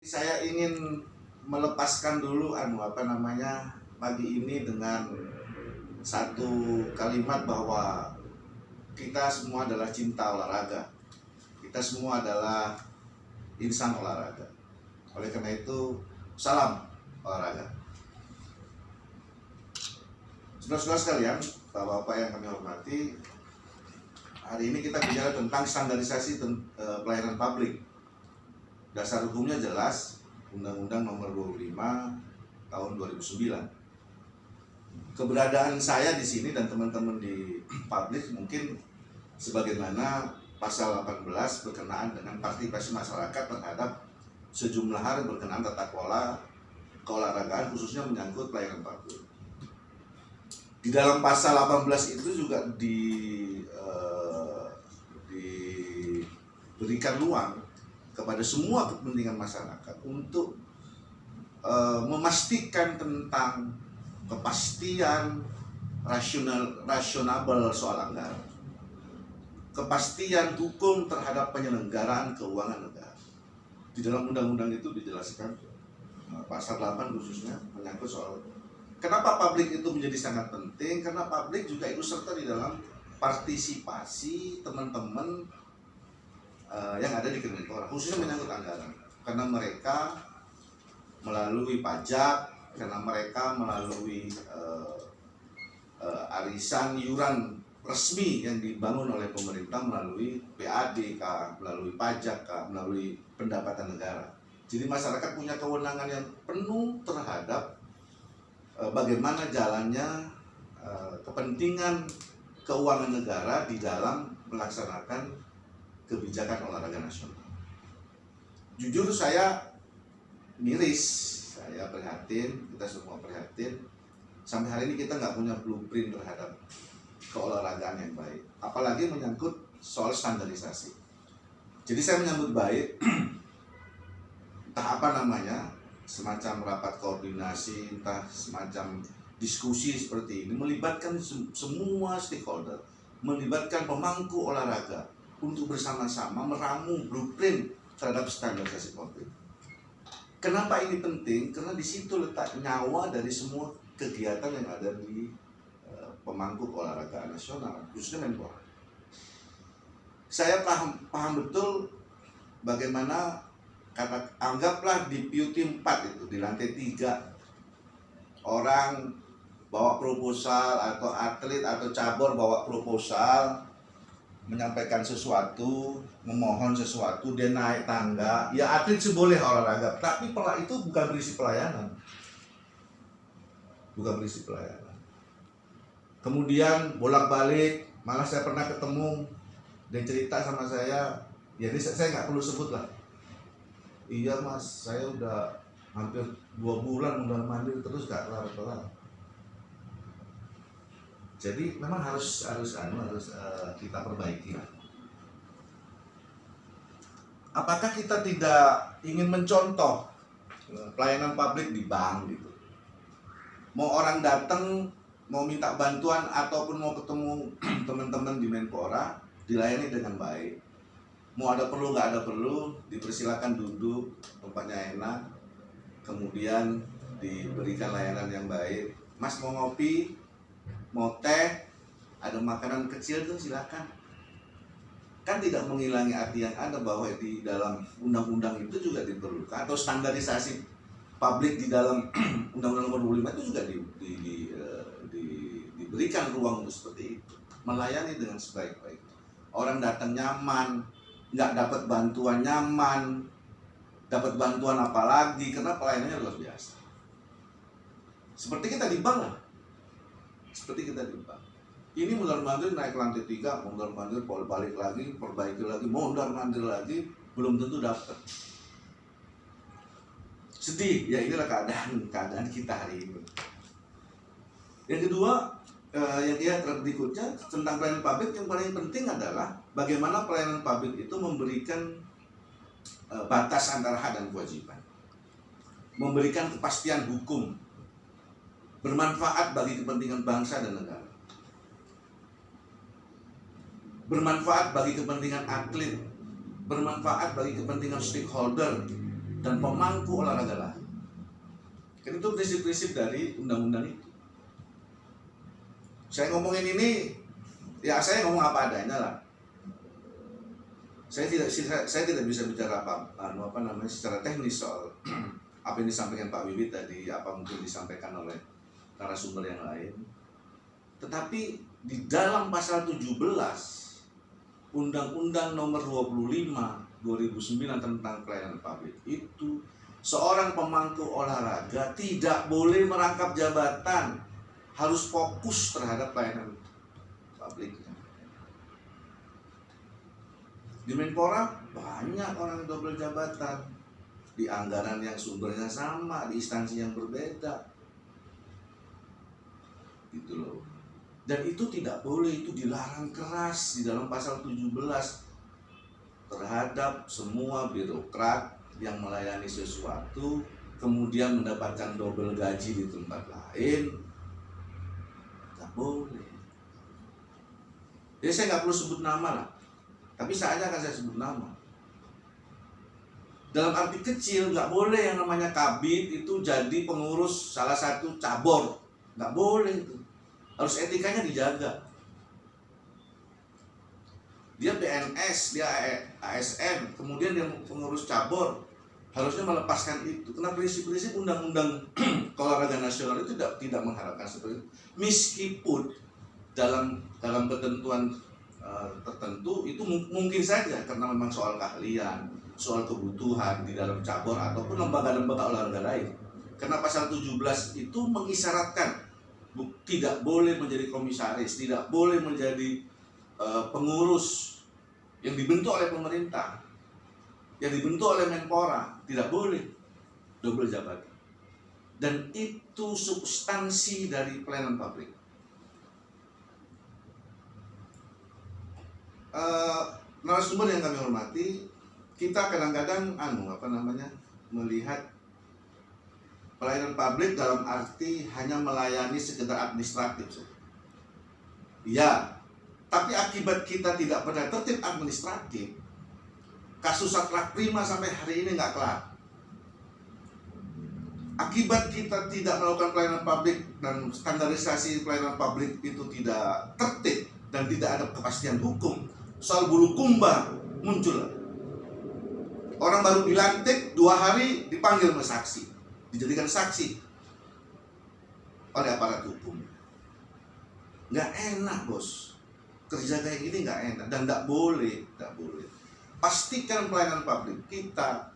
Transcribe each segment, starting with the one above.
Saya ingin melepaskan dulu pagi ini dengan satu kalimat bahwa kita semua adalah cinta olahraga. Kita semua adalah insan olahraga. Oleh karena itu, salam olahraga. Saudara-saudara sekalian, Bapak-bapak yang kami hormati, hari ini kita bicara tentang standarisasi pelayanan publik. Dasar hukumnya jelas, Undang-Undang Nomor 25 Tahun 2009. Keberadaan saya di sini dan teman-teman di publik mungkin sebagaimana pasal 18 berkenaan dengan partisipasi masyarakat terhadap sejumlah hal berkenaan tata kelola keolahragaan, khususnya menyangkut pelayanan publik. Di dalam pasal 18 itu juga diberikan ruang kepada semua kepentingan masyarakat untuk memastikan tentang kepastian rasional soal anggaran, kepastian hukum terhadap penyelenggaraan keuangan negara. Di dalam undang-undang itu dijelaskan pasal 8 khususnya menyangkut soal kenapa publik itu menjadi sangat penting, karena publik juga ikut serta di dalam partisipasi teman-teman yang ada di Kemenpora, khususnya menyangkut anggaran, karena mereka melalui pajak, karena mereka melalui arisan iuran resmi yang dibangun oleh pemerintah melalui PAD, melalui pajak, melalui pendapatan negara. Jadi masyarakat punya kewenangan yang penuh terhadap bagaimana jalannya kepentingan keuangan negara di dalam melaksanakan kebijakan olahraga nasional. Jujur saya miris, saya prihatin, kita semua prihatin. Sampai hari ini kita nggak punya blueprint terhadap keolahragaan yang baik, apalagi menyangkut soal standarisasi. Jadi saya menyambut baik entah semacam rapat koordinasi, entah semacam diskusi seperti ini, melibatkan semua stakeholder, melibatkan pemangku olahraga untuk bersama-sama meramu blueprint terhadap standarisasi publik. Kenapa ini penting? Karena di situ letak nyawa dari semua kegiatan yang ada di pemangku olahraga nasional, khususnya Menpora. Saya paham betul bagaimana anggaplah di PUT 4 itu, di lantai 3 orang bawa proposal, atau atlet atau cabur bawa proposal, menyampaikan sesuatu, memohon sesuatu, dia naik tangga. Ya atlet boleh olahraga, tapi itu bukan berisi pelayanan. Kemudian bolak-balik, malah saya pernah ketemu, dia cerita sama saya, ya ini saya nggak perlu sebut lah. Iya mas, saya udah hampir 2 bulan mondar mandir terus gak kelar-kelar. Jadi memang harus kita perbaiki. Apakah kita tidak ingin mencontoh pelayanan publik di bank gitu? Mau orang datang, mau minta bantuan ataupun mau ketemu teman-teman di Menpora, dilayani dengan baik. Mau ada perlu nggak ada perlu, dipersilakan duduk, tempatnya enak, kemudian diberikan layanan yang baik. Mas mau ngopi, mau teh, ada makanan kecil tuh silakan. Kan tidak menghilangi arti yang ada bahwa di dalam undang-undang itu juga diperlukan, atau standarisasi publik di dalam Undang-Undang Nomor 25 itu juga diberikan ruang untuk seperti itu, melayani dengan sebaik-baiknya. Orang datang nyaman, nggak dapat bantuan nyaman, dapat bantuan apalagi, karena pelayanannya luar biasa. Seperti kita di bank lah. Ini mondar-mandir naik lantai 3, mondar-mandir balik lagi, perbaiki lagi, mondar-mandir lagi, belum tentu dapat. Sedih, ya inilah keadaan kita hari ini. Yang kedua, berikutnya tentang pelayanan publik, yang paling penting adalah bagaimana pelayanan publik itu memberikan batas antara hak dan kewajiban, memberikan kepastian hukum, bermanfaat bagi kepentingan bangsa dan negara, bermanfaat bagi kepentingan atlet, bermanfaat bagi kepentingan stakeholder, dan pemangku olahraga lain. Kan itu prinsip-prinsip dari undang-undang itu. Saya ngomongin ini, ya saya ngomong apa adanya lah. Saya tidak bisa bicara apa namanya secara teknis soal apa yang disampaikan Pak Wiwit tadi, apa mungkin disampaikan oleh narasumber yang lain. Tetapi di dalam pasal 17 Undang-Undang Nomor 25 2009 tentang pelayanan publik itu, seorang pemangku olahraga tidak boleh merangkap jabatan, harus fokus terhadap pelayanan publik. Di Menpora banyak orang double jabatan, di anggaran yang sumbernya sama, di instansi yang berbeda, gitu loh. Dan itu tidak boleh, itu dilarang keras di dalam pasal 17 terhadap semua birokrat yang melayani sesuatu kemudian mendapatkan double gaji di tempat lain. Tidak boleh. Jadi saya nggak perlu sebut nama lah, tapi saatnya akan saya sebut nama. Dalam arti kecil, nggak boleh yang namanya kabid itu jadi pengurus salah satu cabur, nggak boleh itu. Harus etikanya dijaga. Dia PNS, dia ASN, kemudian dia pengurus cabur, harusnya melepaskan itu. Karena prinsip-prinsip undang-undang keolahragaan nasional itu tidak mengharapkan seperti itu. Meskipun dalam ketentuan tertentu itu mungkin saja karena memang soal keahlian, soal kebutuhan di dalam cabur ataupun lembaga-lembaga olahraga lain. Karena pasal 17 itu mengisyaratkan tidak boleh menjadi komisaris, tidak boleh menjadi pengurus yang dibentuk oleh pemerintah, yang dibentuk oleh Menpora, tidak boleh double jabatan. Dan itu substansi dari pelayanan publik. Narasumber yang kami hormati, kita kadang-kadang melihat pelayanan publik dalam arti hanya melayani sekedar administratif. Ya, tapi akibat kita tidak pada tertib administratif, kasus Satrak Prima sampai hari ini nggak kelar. Akibat kita tidak melakukan pelayanan publik dan standarisasi pelayanan publik itu tidak tertib dan tidak ada kepastian hukum, soal bulukumba muncul. Orang baru dilantik 2 hari dipanggil saksi, dijadikan saksi oleh aparat hukum. Nggak enak, bos. Kerja kayak gini nggak enak dan nggak boleh. Pastikan pelayanan publik kita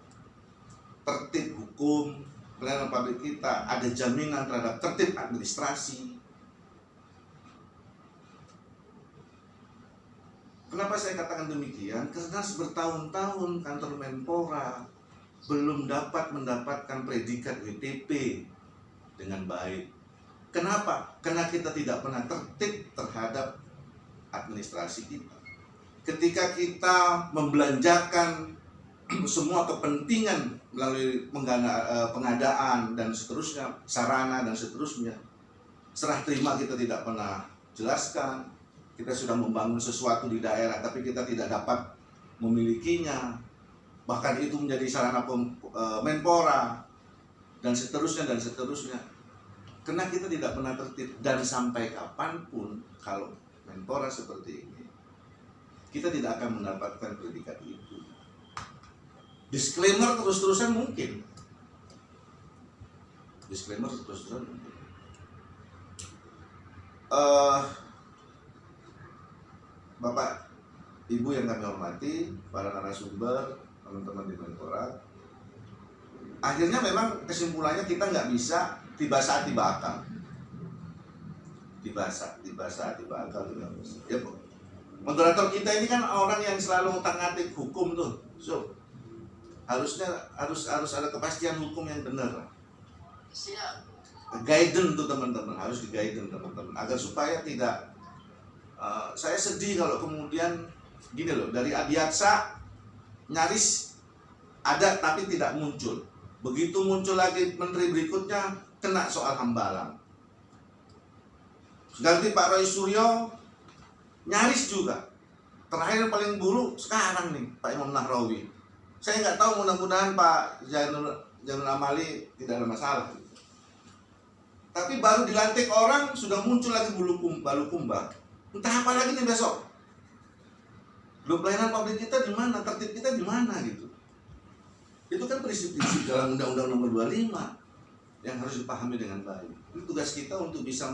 tertib hukum, pelayanan publik kita ada jaminan terhadap tertib administrasi. Kenapa saya katakan demikian? Karena bertahun-tahun kantor Menpora belum dapat mendapatkan predikat WTP dengan baik. Kenapa? Karena kita tidak pernah tertib terhadap administrasi kita. Ketika kita membelanjakan semua kepentingan melalui pengadaan dan seterusnya, sarana dan seterusnya, serah terima kita tidak pernah jelaskan. Kita sudah membangun sesuatu di daerah tapi kita tidak dapat memilikinya, bahkan itu menjadi sarana Menpora dan seterusnya. Karena kita tidak pernah tertib, dan sampai kapanpun kalau Menpora seperti ini, kita tidak akan mendapatkan predikat itu. Disclaimer terus-terusan mungkin. Bapak, Ibu yang kami hormati, para narasumber, teman-teman di Menpora, akhirnya memang kesimpulannya kita nggak bisa tiba saat tiba akal. Ya, moderator kita ini kan orang yang selalu ngotak-ngatik hukum tuh, so harusnya harus ada kepastian hukum yang benar. Guidance tuh teman-teman, harus di-guidance teman-teman agar supaya tidak. Saya sedih kalau kemudian gini loh, dari Adiaksa nyaris ada tapi tidak muncul. Begitu muncul lagi menteri berikutnya kena soal Hambalang. Ganti Pak Roy Suryo nyaris juga. Terakhir paling buruk sekarang nih Pak Imam Nahrawi. Saya nggak tahu, mudah-mudahan Pak Zainul Amali tidak ada masalah. Tapi baru dilantik orang sudah muncul lagi Bulukumba. Entah apa lagi nih besok. Belum pelayanan publik kita di mana, tertib kita di mana gitu. Itu kan prinsip-prinsip dalam Undang-Undang Nomor 25 yang harus dipahami dengan baik. Itu tugas kita untuk bisa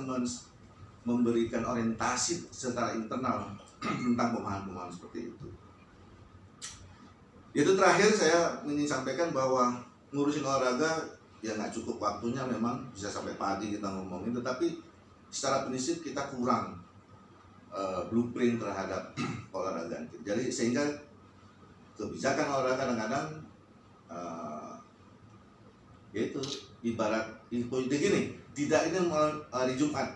memberikan orientasi secara internal tentang pemahaman-pemahaman seperti itu. Itu terakhir saya ingin sampaikan bahwa ngurusin olahraga ya nggak cukup waktunya, memang bisa sampai pagi kita ngomongin, tetapi secara prinsip kita kurang blueprint terhadap olahraga. Jadi sehingga kebijakan olahraga kadang-kadang yaitu ibarat gini, tidak ini hari Jumat.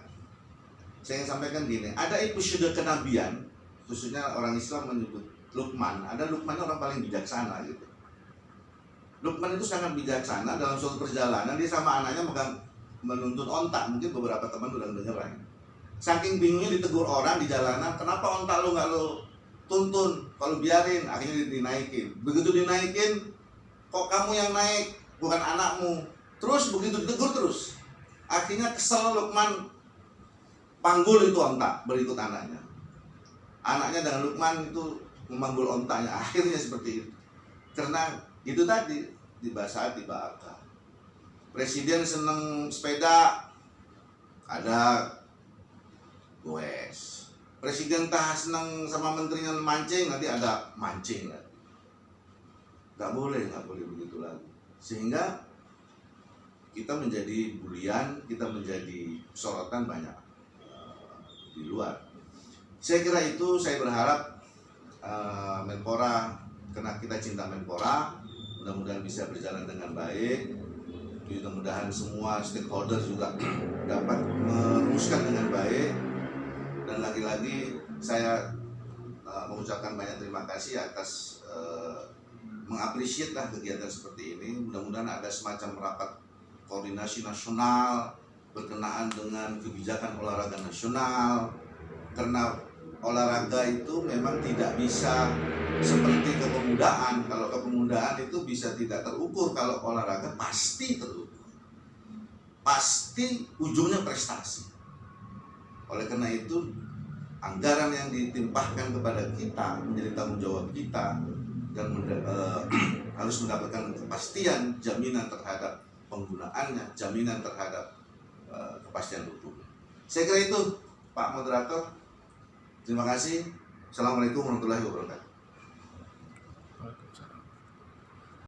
Saya ingin sampaikan gini, ada episode kenabian, khususnya orang Islam menyebut Luqman. Ada Luqman orang paling bijaksana gitu. Luqman itu sangat bijaksana dalam suatu perjalanan, dia sama anaknya menuntun onta. Mungkin beberapa teman udah dengeran. Saking bingungnya ditegur orang di jalanan, kenapa onta lu nggak lu tuntun? Kalau biarin, akhirnya dinaikin. Begitu dinaikin, kok kamu yang naik, bukan anakmu. Terus begitu ditegur terus. Akhirnya kesel Luqman, panggul itu onta berikut anaknya. Anaknya dengan Luqman itu memanggul ontanya, akhirnya seperti itu. Karena itu tadi dibahas tiba akal. Presiden seneng sepeda, ada goes. Presiden tak seneng sama menterinya mancing, nanti ada mancing lagi. Nggak boleh begitu lagi. Sehingga kita menjadi bulian, kita menjadi sorotan banyak di luar. Saya kira itu, saya berharap Menpora, karena kita cinta Menpora, mudah-mudahan bisa berjalan dengan baik. Mudah-mudahan semua stakeholder juga dapat merumuskan dengan baik. Dan lagi-lagi saya mengucapkan banyak terima kasih atas mengapresiasi kegiatan seperti ini. Mudah-mudahan ada semacam rapat koordinasi nasional berkenaan dengan kebijakan olahraga nasional, karena olahraga itu memang tidak bisa seperti kepemudaan. Kalau kepemudaan itu bisa tidak terukur, kalau olahraga pasti terukur. Pasti ujungnya prestasi. Oleh karena itu, anggaran yang ditimpahkan kepada kita menjadi tanggung jawab kita, dan harus mendapatkan kepastian, jaminan terhadap penggunaannya, jaminan terhadap kepastian hukum. Saya kira itu, Pak Moderator. Terima kasih. Assalamualaikum warahmatullahi wabarakatuh.